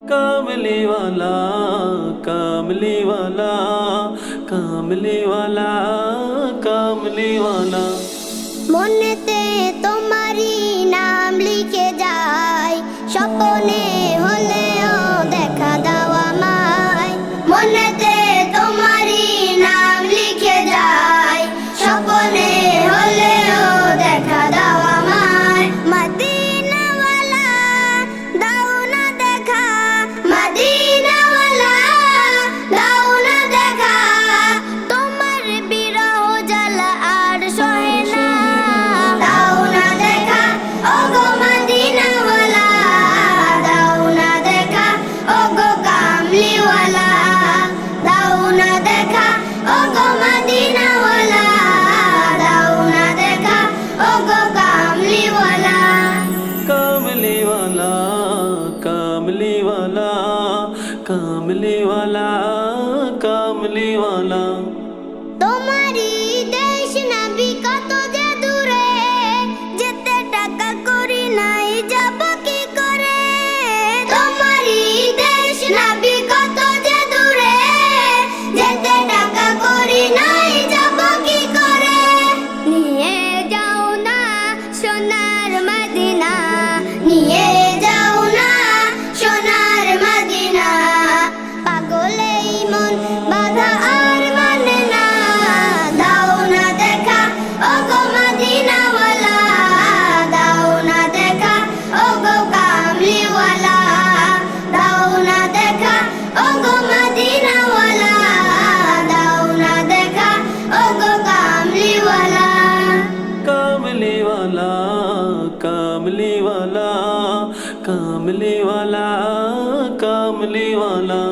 कामली वाला कामली वाला कामली वाला कामली वाला মনেতে তোমারই নাম লিখে যাই স্বপ্নে হলেও দেখা দাও আমায় মনেতে তোমারই নাম লিখে যাই স্বপ্নে হলেও দেখা দাও আমায় মদিনাওয়ালা দাও না দেখা মদিনাওয়ালা দাও না দেখা তোমার বিরহ জ্বালা আর সহে না দাও না দেখা ওগো মদিনাওয়ালা দাও না দেখা ওগো কামলিওয়ালা দাও না দেখা ওগো মদিনাওয়ালা দাও না দেখা ওগো কামলিওয়ালা कामली वाला कामली वाला कामली वाला कामली वाला তোমারই দেশ নবী কত যে দূরে যেতে টাকা করি নাই যাব কি করে তোমারই দেশ নবী কত যে দূরে যেতে টাকা করি নাই যাব কি করে নিয়ে যাও না সোনার মদিনা নিয়ে যাও না সোনার মদিনা পাগলেই মন বাধা আর মানে না দাও না দেখা ওগো মদিনাওয়ালা দাও না দেখা ওগো কামলিওয়ালা দাও না দেখা ওগো মদিনাওয়ালা দাও না দেখা ওগো কামলিওয়ালা कामली वाला कामली वाला कामली वाला कामली वाला